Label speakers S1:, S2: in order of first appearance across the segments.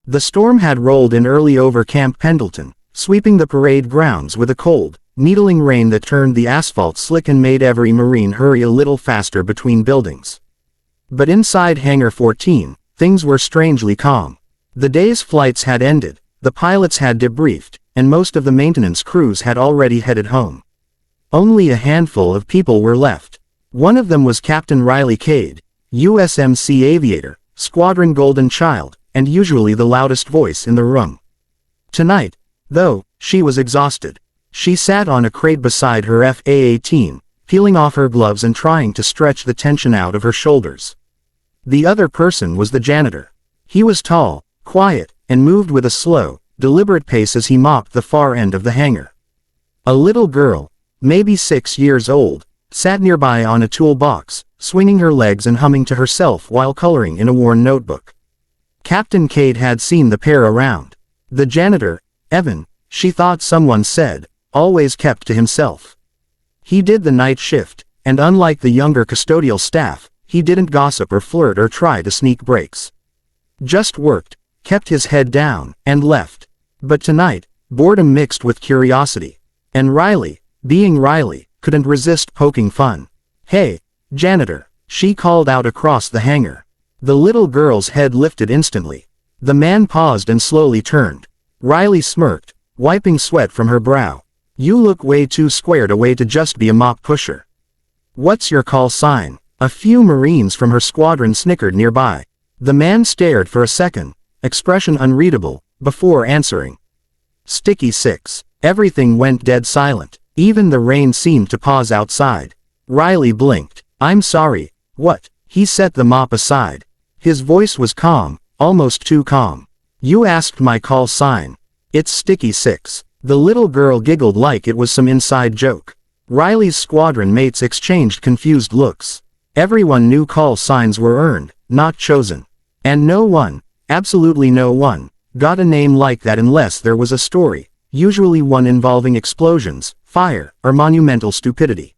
S1: The storm had rolled in early over Camp Pendleton, sweeping the parade grounds with a cold, needling rain that turned the asphalt slick and made every Marine hurry a little faster between buildings. But inside Hangar 14, things were strangely calm. The day's flights had ended, the pilots had debriefed, and most of the maintenance crews had already headed home. Only a handful of people were left. One of them was Captain Riley Cade, USMC aviator, Squadron Golden Child, and usually the loudest voice in the room. Tonight, though, she was exhausted. She sat on a crate beside her FA-18, peeling off her gloves and trying to stretch the tension out of her shoulders. The other person was the janitor. He was tall, quiet, and moved with a slow, deliberate pace as he mopped the far end of the hangar. A little girl, maybe 6 years old, sat nearby on a toolbox, swinging her legs and humming to herself while coloring in a worn notebook. Captain Cade had seen the pair around. The janitor, Evan, she thought someone said, always kept to himself. He did the night shift, and unlike the younger custodial staff, he didn't gossip or flirt or try to sneak breaks. Just worked, kept his head down, and left. But tonight, boredom mixed with curiosity. And Riley, being Riley, couldn't resist poking fun. "Hey, janitor," she called out across the hangar. The little girl's head lifted instantly. The man paused and slowly turned. Riley smirked, wiping sweat from her brow. "You look way too squared away to just be a mop pusher. What's your call sign?" A few Marines from her squadron snickered nearby. The man stared for a second, expression unreadable, before answering. "Sticky 6. Everything went dead silent. Even the rain seemed to pause outside. Riley blinked. "I'm sorry, what?" He set the mop aside. His voice was calm, almost too calm. "You asked my call sign. It's Sticky 6. The little girl giggled like it was some inside joke. Riley's squadron mates exchanged confused looks. Everyone knew call signs were earned, not chosen. And no one, absolutely no one, got a name like that unless there was a story, usually one involving explosions, fire, or monumental stupidity.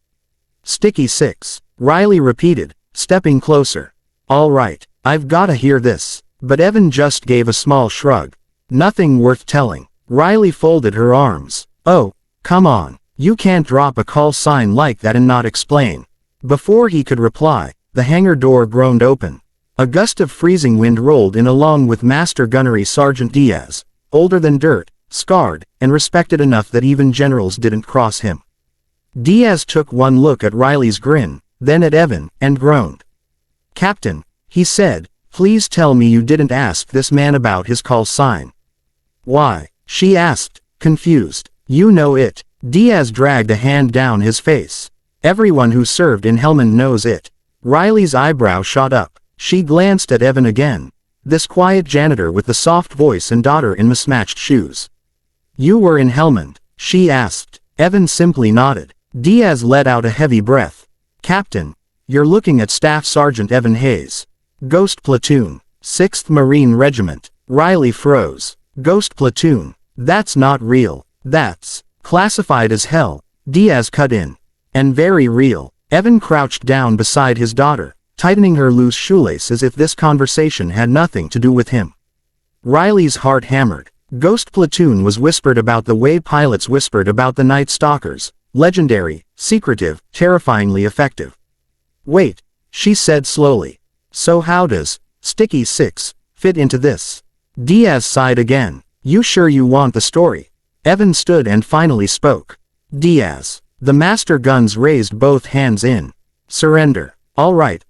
S1: "Sticky 6, Riley repeated, stepping closer. "All right, I've gotta hear this." But Evan just gave a small shrug. "Nothing worth telling." Riley folded her arms. "Oh, come on, you can't drop a call sign like that and not explain." Before he could reply, the hangar door groaned open. A gust of freezing wind rolled in along with Master Gunnery Sergeant Diaz, older than dirt, scarred, and respected enough that even generals didn't cross him. Diaz took one look at Riley's grin, then at Evan, and groaned. "Captain," he said, "please tell me you didn't ask this man about his call sign." "Why?" she asked, confused. "You know it." Diaz dragged a hand down his face. "Everyone who served in Helmand knows it." Riley's eyebrow shot up. She glanced at Evan again. This quiet janitor with the soft voice and daughter in mismatched shoes. "You were in Helmand?" she asked. Evan simply nodded. Diaz let out a heavy breath. "Captain, you're looking at Staff Sergeant Evan Hayes. Ghost Platoon, 6th Marine Regiment." Riley froze. "Ghost Platoon? That's not real. That's classified as hell," Diaz cut in. "And very real." Evan crouched down beside his daughter, tightening her loose shoelace as if this conversation had nothing to do with him. Riley's heart hammered. Ghost Platoon was whispered about the way pilots whispered about the Night Stalkers, legendary, secretive, terrifyingly effective. "Wait," she said slowly. "So how does Sticky 6 fit into this?" Diaz sighed again. "You sure you want the story?" Evan stood and finally spoke. "Diaz." The master guns raised both hands in surrender. All right,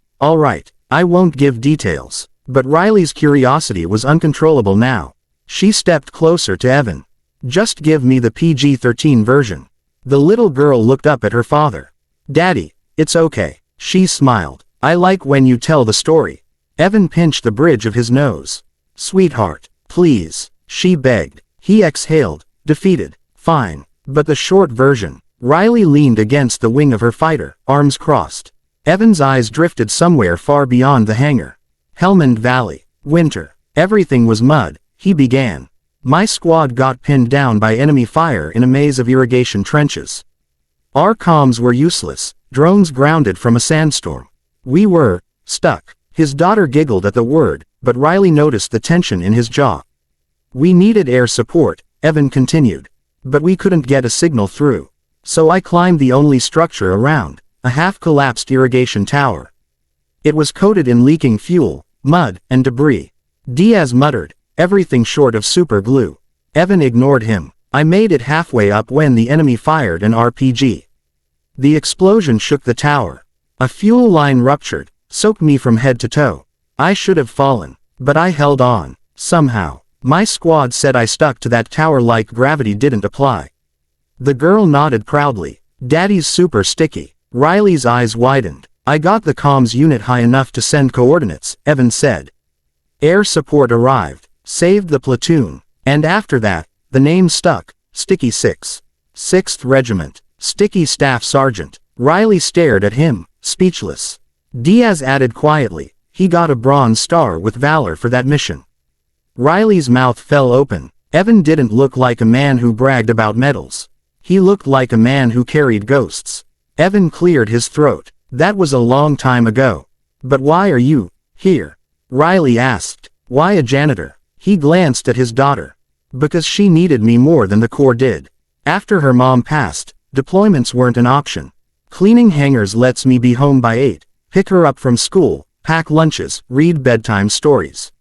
S1: I won't give details." But Riley's curiosity was uncontrollable now. She stepped closer to Evan. "Just give me the PG-13 version." The little girl looked up at her father. "Daddy, it's okay." She smiled. "I like when you tell the story." Evan pinched the bridge of his nose. "Sweetheart, please," she begged. He exhaled, defeated. "Fine, but the short version." Riley leaned against the wing of her fighter, arms crossed. Evan's eyes drifted somewhere far beyond the hangar. "Helmand Valley. Winter. Everything was mud," he began. "My squad got pinned down by enemy fire in a maze of irrigation trenches. Our comms were useless, drones grounded from a sandstorm. We were stuck." His daughter giggled at the word, but Riley noticed the tension in his jaw. We needed air support, Evan continued. But we couldn't get a signal through. So I climbed the only structure around, a half-collapsed irrigation tower. It was coated in leaking fuel, mud, and debris. Diaz muttered, everything short of super glue. Evan ignored him. I made it halfway up when the enemy fired an RPG. The explosion shook the tower. A fuel line ruptured, soaked me from head to toe. I should have fallen, but I held on, somehow. My squad said I stuck to that tower like gravity didn't apply. The girl nodded proudly. Daddy's super sticky. Riley's eyes widened. I got the comms unit high enough to send coordinates, Evan said. Air support arrived, saved the platoon, and after that, the name stuck, Sticky 6. 6th Regiment, Sticky Staff Sergeant. Riley stared at him, speechless. Diaz added quietly, he got a Bronze Star with Valor for that mission. Riley's mouth fell open. Evan didn't look like a man who bragged about medals. He looked like a man who carried ghosts. Evan cleared his throat. That was a long time ago. But why are you here? Riley asked. Why a janitor? He glanced at his daughter. Because she needed me more than the Corps did. After her mom passed, deployments weren't an option. Cleaning hangars lets me be home by 8, pick her up from school, pack lunches, read bedtime stories.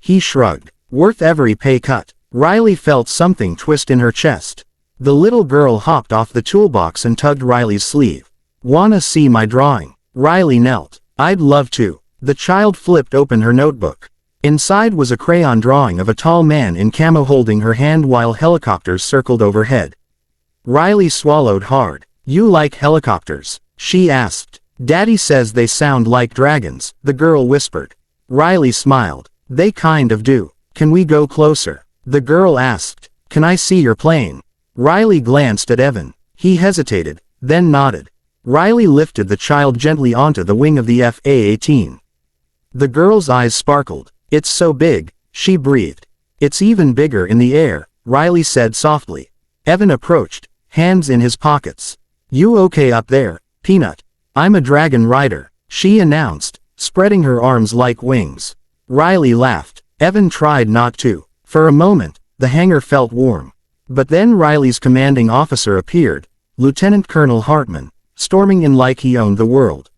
S1: He shrugged. Worth every pay cut. Riley felt something twist in her chest. The little girl hopped off the toolbox and tugged Riley's sleeve. Wanna see my drawing? Riley knelt. I'd love to. The child flipped open her notebook. Inside was a crayon drawing of a tall man in camo holding her hand while helicopters circled overhead. Riley swallowed hard. You like helicopters? She asked. Daddy says they sound like dragons, the girl whispered. Riley smiled. They kind of do. Can we go closer? The girl asked. Can I see your plane? Riley glanced at Evan. He hesitated, then nodded. Riley lifted the child gently onto the wing of the FA-18. The girl's eyes sparkled. It's so big, she breathed. It's even bigger in the air, Riley said softly. Evan approached, hands in his pockets. You okay up there, Peanut? I'm a dragon rider, she announced, spreading her arms like wings. Riley laughed. Evan tried not to. For a moment, the hangar felt warm. But then Riley's commanding officer appeared, Lieutenant Colonel Hartman, storming in like he owned the world.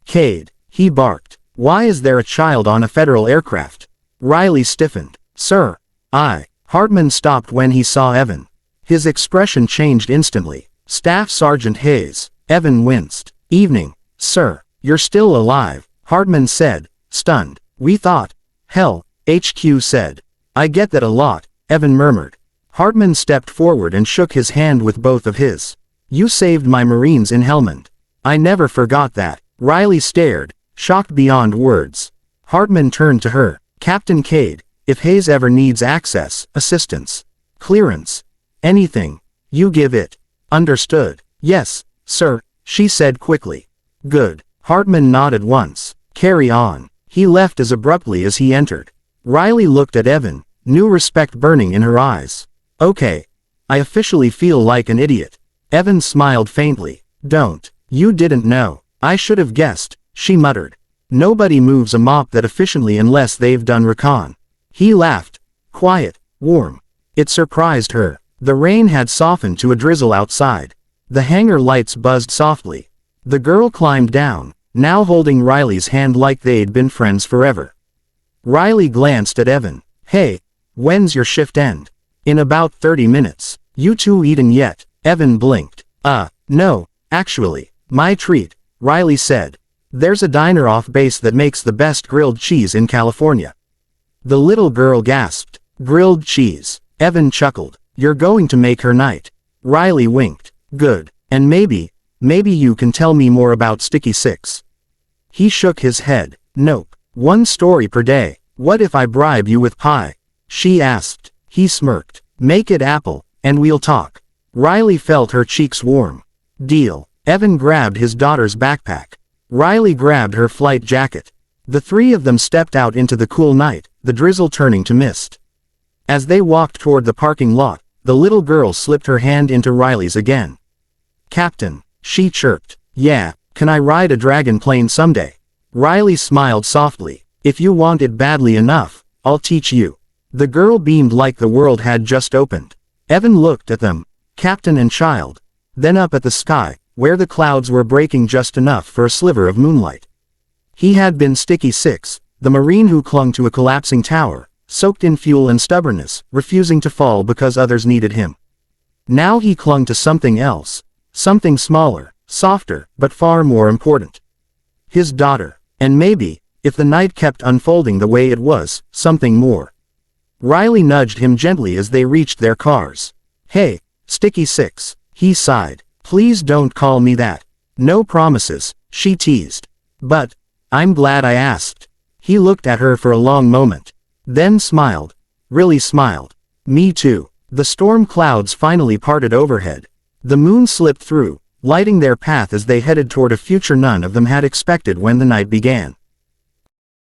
S1: Cade, he barked. Why is there a child on a federal aircraft? Riley stiffened. Sir, Hartman stopped when he saw Evan. His expression changed instantly. Staff Sergeant Hayes. Evan winced. Evening, sir. You're still alive, Hartman said, stunned. We thought. Hell, HQ said. I get that a lot, Evan murmured. Hartman stepped forward and shook his hand with both of his. You saved my Marines in Helmand. I never forgot that. Riley stared, shocked beyond words. Hartman turned to her. Captain Cade, if Hayes ever needs access, assistance, clearance, anything, you give it. Understood. Yes, sir, she said quickly. Good. Hartman nodded once. Carry on. He left as abruptly as he entered. Riley looked at Evan, new respect burning in her eyes. Okay. I officially feel like an idiot. Evan smiled faintly. Don't. You didn't know. I should have guessed, she muttered. Nobody moves a mop that efficiently unless they've done recon. He laughed. Quiet, warm. It surprised her. The rain had softened to a drizzle outside. The hangar lights buzzed softly. The girl climbed down, now holding Riley's hand like they'd been friends forever. Riley glanced at Evan. Hey, when's your shift end? In about 30 minutes. You two eaten yet? Evan blinked. No, actually. My treat, Riley said. There's a diner off base that makes the best grilled cheese in California. The little girl gasped. Grilled cheese. Evan chuckled. You're going to make her night. Riley winked. Good. And maybe you can tell me more about Sticky 6. He shook his head. Nope. 1 story per day. What if I bribe you with pie? She asked. He smirked. Make it apple, and we'll talk. Riley felt her cheeks warm. Deal. Evan grabbed his daughter's backpack. Riley grabbed her flight jacket. The three of them stepped out into the cool night, the drizzle turning to mist. As they walked toward the parking lot, the little girl slipped her hand into Riley's again. Captain, she chirped. Yeah, can I ride a dragon plane someday? Riley smiled softly. If you want it badly enough, I'll teach you. The girl beamed like the world had just opened. Evan looked at them, captain and child, then up at the sky, where the clouds were breaking just enough for a sliver of moonlight. He had been Sticky 6, the Marine who clung to a collapsing tower, soaked in fuel and stubbornness, refusing to fall because others needed him. Now he clung to something else, something smaller, softer, but far more important. His daughter, and maybe, if the night kept unfolding the way it was, something more. Riley nudged him gently as they reached their cars. "Hey, Sticky 6, he sighed. "Please don't call me that. No promises," she teased. "But, I'm glad I asked." He looked at her for a long moment. Then smiled. Really smiled. "Me too." The storm clouds finally parted overhead. The moon slipped through, lighting their path as they headed toward a future none of them had expected when the night began.